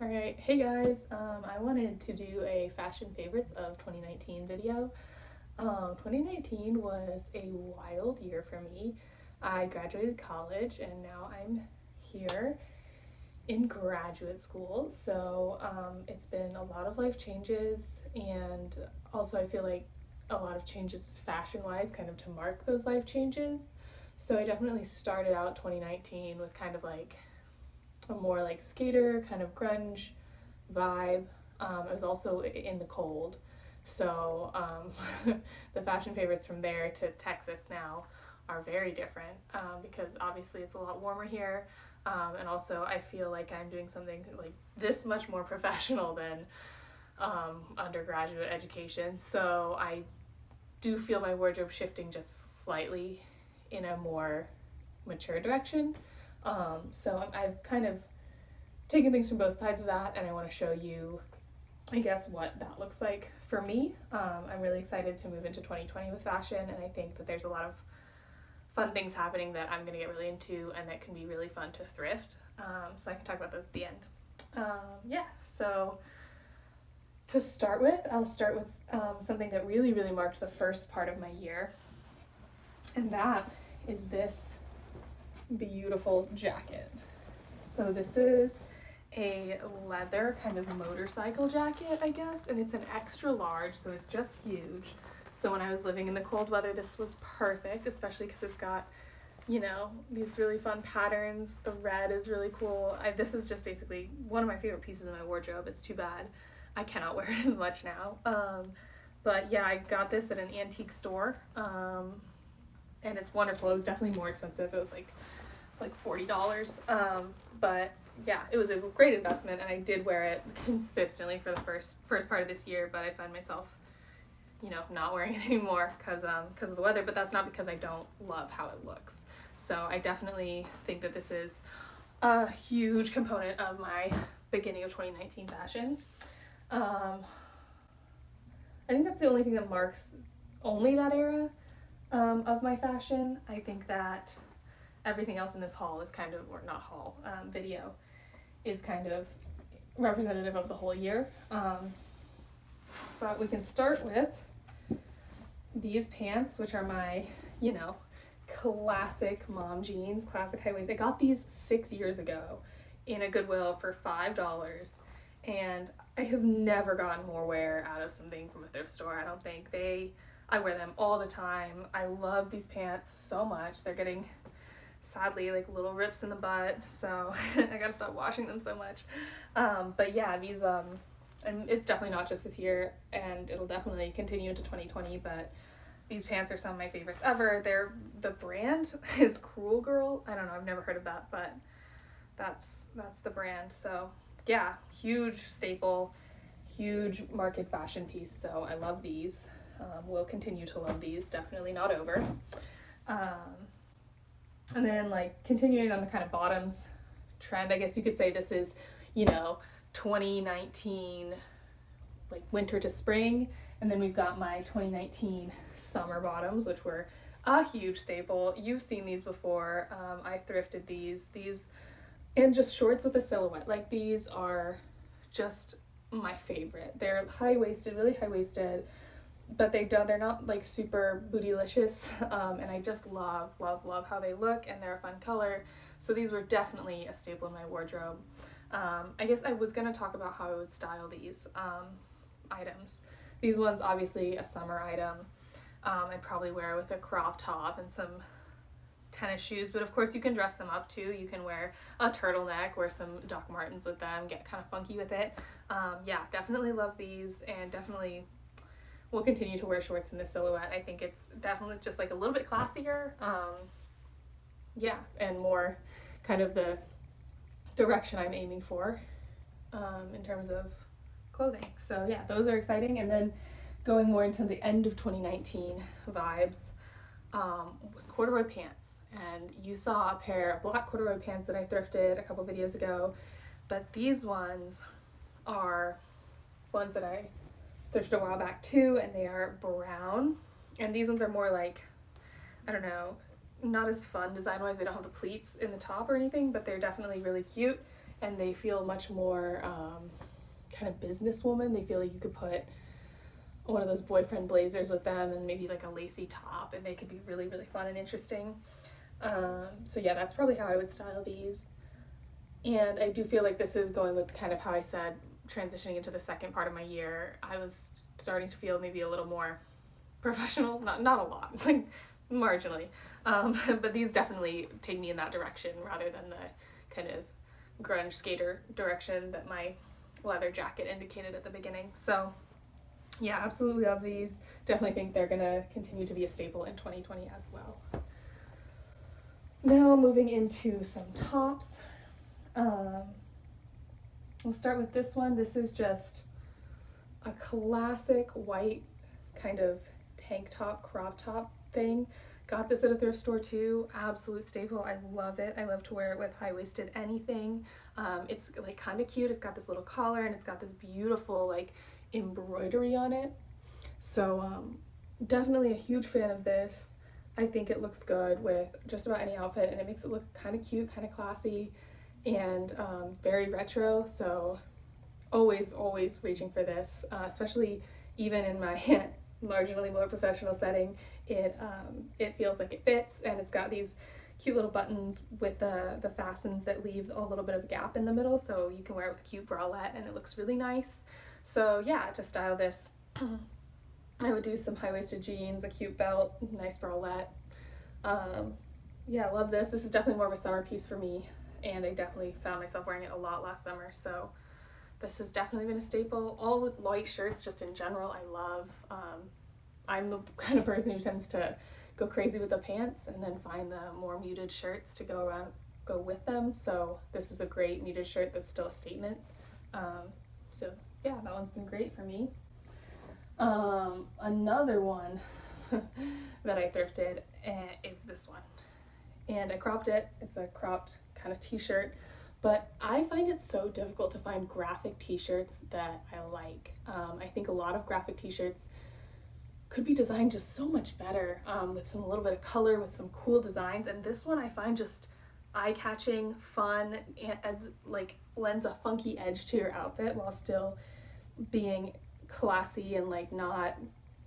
Alright, hey guys, I wanted to do a fashion favorites of 2019 video. 2019 was a wild year for me. I graduated college and now I'm here in graduate school, so it's been a lot of life changes, and also I feel like a lot of changes fashion-wise kind of to mark those life changes. So I definitely started out 2019 with kind of like a more like skater, kind of grunge vibe. I was also in the cold, so the fashion favorites from there to Texas now are very different because obviously it's a lot warmer here, and also I feel like I'm doing something like this much more professional than undergraduate education, so I do feel my wardrobe shifting just slightly in a more mature direction. So I've kind of taken things from both sides of that, and I want to show you, I guess, what that looks like for me. I'm really excited to move into 2020 with fashion, and I think that there's a lot of fun things happening that I'm going to get really into and that can be really fun to thrift. So I can talk about those at the end. So to start with, I'll start with something that really, really marked the first part of my year, and that is this beautiful jacket. So this is a leather kind of motorcycle jacket, I guess, and it's an extra large, so it's just huge. So when I was living in the cold weather, this was perfect, especially because it's got, you know, these really fun patterns. The red is really cool. This is just basically one of my favorite pieces in my wardrobe. It's too bad I cannot wear it as much now. But yeah, I got this at an antique store, and it's wonderful. It was definitely more expensive. It was like $40. But yeah, it was a great investment, and I did wear it consistently for the first part of this year, but I find myself, you know, not wearing it anymore because of the weather, but that's not because I don't love how it looks. So I definitely think that this is a huge component of my beginning of 2019 fashion. I think that's the only thing that marks only that era of my fashion. I think that everything else in this haul is kind of, or not haul, video, is kind of representative of the whole year. But we can start with these pants, which are my, you know, classic mom jeans, classic high waist. I got these 6 years ago in a Goodwill for $5, and I have never gotten more wear out of something from a thrift store. I don't think I wear them all the time. I love these pants so much. They're getting, sadly, like little rips in the butt, so I gotta stop washing them so much. But yeah, these and it's definitely not just this year, and it'll definitely continue into 2020, but these pants are some of my favorites ever. The brand is Cruel Girl. I don't know, I've never heard of that, but that's the brand. So yeah, huge staple, huge market fashion piece, so I love these. We'll continue to love these, definitely not over. And then, like, continuing on the kind of bottoms trend, I guess you could say this is, you know, 2019, like winter to spring. And then we've got my 2019 summer bottoms, which were a huge staple. You've seen these before. I thrifted these, and just shorts with a silhouette. Like, these are just my favorite. They're high-waisted, really high-waisted, but they're not like super bootylicious, and I just love how they look, and they're a fun color. So these were definitely a staple in my wardrobe. I guess I was gonna talk about how I would style these items. These ones, obviously a summer item. I'd probably wear with a crop top and some tennis shoes, but of course you can dress them up too. You can wear a turtleneck, wear some Doc Martens with them, get kind of funky with it. Yeah, definitely love these, and definitely we'll continue to wear shorts in this silhouette. I think it's definitely just like a little bit classier, and more kind of the direction I'm aiming for in terms of clothing. So yeah, those are exciting. And then going more into the end of 2019 vibes was corduroy pants. And you saw a pair of black corduroy pants that I thrifted a couple videos ago, but these ones are ones that I thrifted a while back too, and they are brown. And these ones are more like, I don't know, not as fun design-wise. They don't have the pleats in the top or anything, but they're definitely really cute. and they feel much more kind of businesswoman. They feel like you could put one of those boyfriend blazers with them and maybe like a lacy top, and they could be really, really fun and interesting. So yeah, that's probably how I would style these. And I do feel like this is going with kind of how I said, transitioning into the second part of my year, I was starting to feel maybe a little more professional, not a lot, like marginally. But these definitely take me in that direction rather than the kind of grunge skater direction that my leather jacket indicated at the beginning. So yeah, absolutely love these. Definitely think they're gonna continue to be a staple in 2020 as well. Now moving into some tops. We'll start with this one. This is just a classic white kind of tank top, crop top thing. Got this at a thrift store too. Absolute staple. I love it. I love to wear it with high-waisted anything. It's like kind of cute. It's got this little collar and it's got this beautiful like embroidery on it. So definitely a huge fan of this. I think it looks good with just about any outfit, and it makes it look kind of cute, kind of classy, and very retro. So always reaching for this, especially even in my marginally more professional setting. It feels like it fits, and it's got these cute little buttons with the fastens that leave a little bit of a gap in the middle, so you can wear it with a cute bralette and it looks really nice. So yeah, to style this, I would do some high-waisted jeans, a cute belt, nice bralette. Yeah, I love this. This is definitely more of a summer piece for me, and I definitely found myself wearing it a lot last summer, so this has definitely been a staple. All with white shirts, just in general, I love. I'm the kind of person who tends to go crazy with the pants and then find the more muted shirts to go with them. So this is a great muted shirt that's still a statement. So yeah, that one's been great for me. Another one that I thrifted is this one. And I cropped it. It's a cropped kind of t-shirt. But I find it so difficult to find graphic t-shirts that I like. I think a lot of graphic t-shirts could be designed just so much better, with some a little bit of color, with some cool designs. And this one I find just eye-catching, fun, and as like lends a funky edge to your outfit while still being classy and like not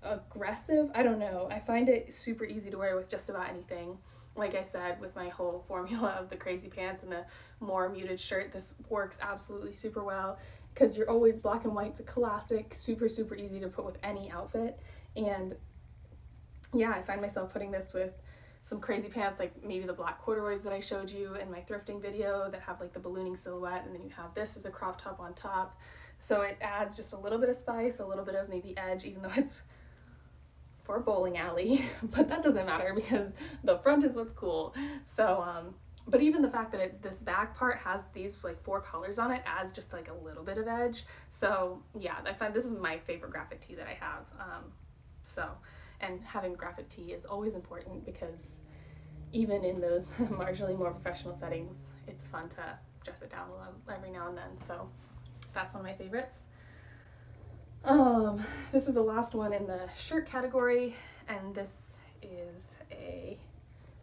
aggressive. I don't know. I find it super easy to wear with just about anything. Like I said, with my whole formula of the crazy pants and the more muted shirt, this works absolutely super well because you're always black and white's a classic, super easy to put with any outfit. And yeah, I find myself putting this with some crazy pants, like maybe the black corduroys that I showed you in my thrifting video that have like the ballooning silhouette, and then you have this as a crop top on top. So it adds just a little bit of spice, a little bit of maybe edge, even though it's for a bowling alley, but that doesn't matter because the front is what's cool. So but even the fact that this back part has these like 4 colors on it adds just like a little bit of edge. So yeah, I find this is my favorite graphic tee that I have. And having graphic tee is always important because even in those marginally more professional settings, it's fun to dress it down a little every now and then. So that's one of my favorites. This is the last one in the shirt category, and this is a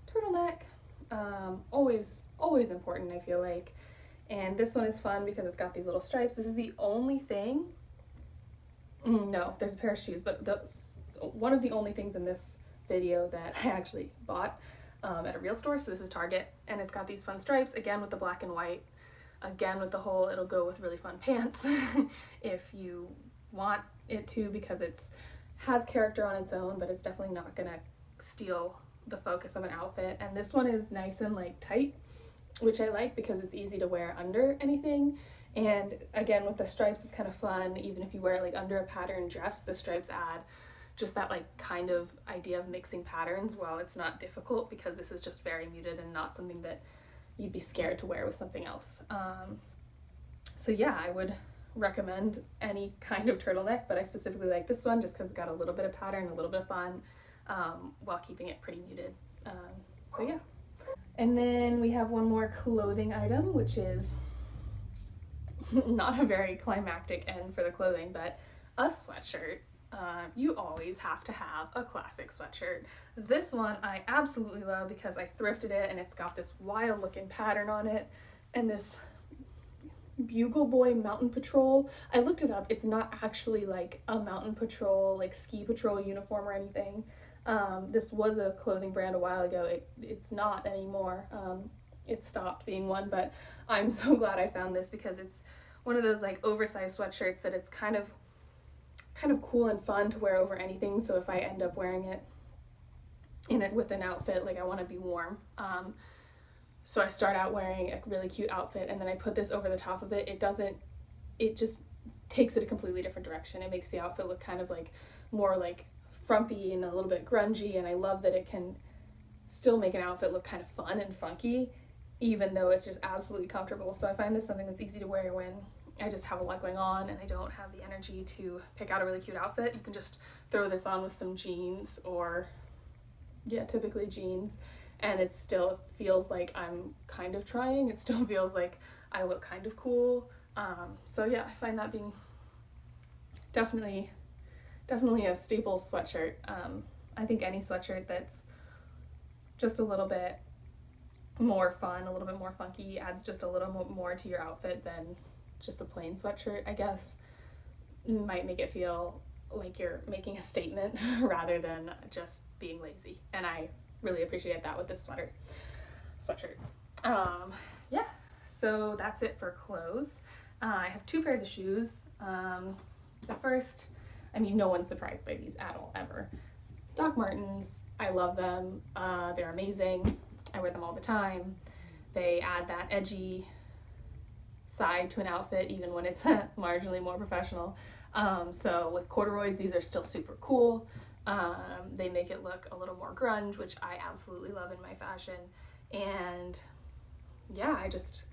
turtleneck. Always important, I feel like. And this one is fun because it's got these little stripes. This is the only thing. No, there's a pair of shoes, but one of the only things in this video that I actually bought at a real store. So this is Target, and it's got these fun stripes, again with the black and white, again with the whole, it'll go with really fun pants if you want it to, because it's has character on its own, but it's definitely not gonna steal the focus of an outfit. And this one is nice and like tight, which I like because it's easy to wear under anything. And again, with the stripes, it's kind of fun. Even if you wear it like under a patterned dress, the stripes add just that like kind of idea of mixing patterns while it's not difficult, because this is just very muted and not something that you'd be scared to wear with something else. So yeah, I would recommend any kind of turtleneck, but I specifically like this one just because it's got a little bit of pattern, a little bit of fun, while keeping it pretty muted. So yeah. And then we have one more clothing item, which is not a very climactic end for the clothing, but a sweatshirt. You always have to have a classic sweatshirt. This one I absolutely love because I thrifted it and it's got this wild looking pattern on it and this Bugle Boy Mountain Patrol. I looked it up. It's not actually like a mountain patrol, like ski patrol uniform or anything. This was a clothing brand a while ago. It's not anymore. It stopped being one, but I'm so glad I found this because it's one of those like oversized sweatshirts that it's kind of cool and fun to wear over anything. So if I end up wearing it with an outfit, like I want to be warm. So I start out wearing a really cute outfit and then I put this over the top of it. It just takes it a completely different direction. It makes the outfit look kind of like more like frumpy and a little bit grungy, and I love that it can still make an outfit look kind of fun and funky, even though it's just absolutely comfortable. So I find this something that's easy to wear when I just have a lot going on and I don't have the energy to pick out a really cute outfit. You can just throw this on with some jeans or, yeah, typically jeans, and it still feels like I'm kind of trying. It still feels like I look kind of cool. So yeah, I find that being definitely a staple sweatshirt. I think any sweatshirt that's just a little bit more fun, a little bit more funky, adds just a little more to your outfit than just a plain sweatshirt, I guess. Might make it feel like you're making a statement rather than just being lazy. And I really appreciate that with this sweatshirt. Yeah, so that's it for clothes. I have 2 pairs of shoes. The first, I mean, no one's surprised by these at all, ever. Doc Martens, I love them. They're amazing. I wear them all the time. They add that edgy side to an outfit, even when it's marginally more professional. So with corduroys, these are still super cool. They make it look a little more grunge, which I absolutely love in my fashion. And yeah, I just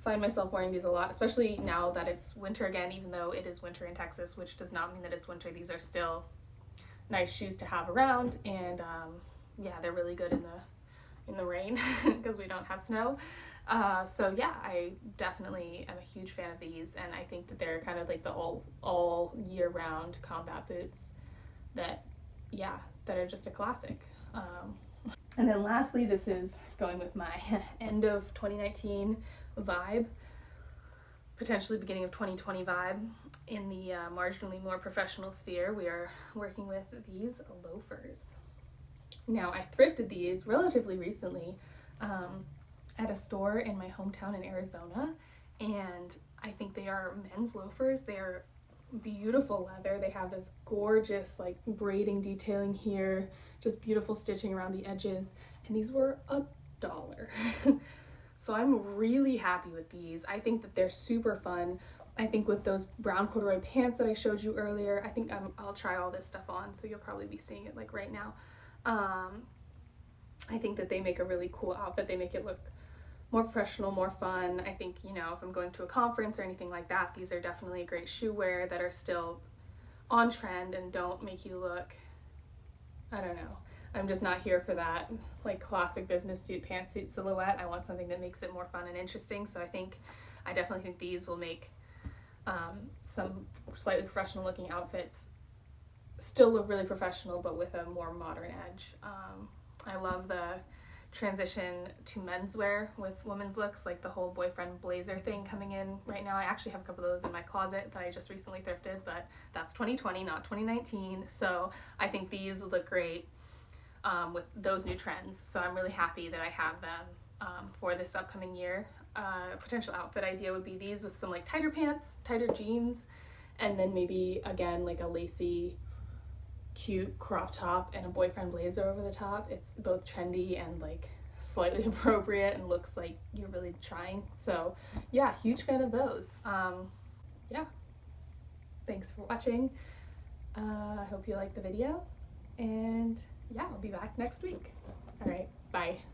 find myself wearing these a lot, especially now that it's winter again, even though it is winter in Texas, which does not mean that it's winter. These are still nice shoes to have around, and yeah, they're really good in the rain because we don't have snow. So yeah, I definitely am a huge fan of these, and I think that they're kind of like the all year round combat boots that are just a classic. And then lastly, this is going with my end of 2019 vibe, potentially beginning of 2020 vibe. In the marginally more professional sphere, we are working with these loafers. Now, I thrifted these relatively recently at a store in my hometown in Arizona, and I think they are men's loafers. They are beautiful leather. They have this gorgeous like braiding detailing here, just beautiful stitching around the edges, and these were $1. So I'm really happy with these. I think that they're super fun. I think with those brown corduroy pants that I showed you earlier, I think I'll try all this stuff on, so you'll probably be seeing it like right now. I think that they make a really cool outfit. They make it look more professional, more fun. I think, you know, if I'm going to a conference or anything like that, these are definitely a great shoe wear that are still on trend and don't make you look, I don't know. I'm just not here for that like classic business suit pantsuit silhouette. I want something that makes it more fun and interesting. So I definitely think these will make some slightly professional looking outfits still look really professional, but with a more modern edge. I love the transition to menswear with women's looks, like the whole boyfriend blazer thing coming in right now. I actually have a couple of those in my closet that I just recently thrifted, but that's 2020, not 2019. So I think these would look great with those new trends. So I'm really happy that I have them for this upcoming year. A potential outfit idea would be these with some like tighter pants, tighter jeans, and then maybe again like a lacy cute crop top and a boyfriend blazer over the top. It's both trendy and like slightly appropriate and looks like you're really trying. So yeah, huge fan of those. Yeah, thanks for watching. I hope you liked the video, and yeah, I'll be back next week. All right, bye.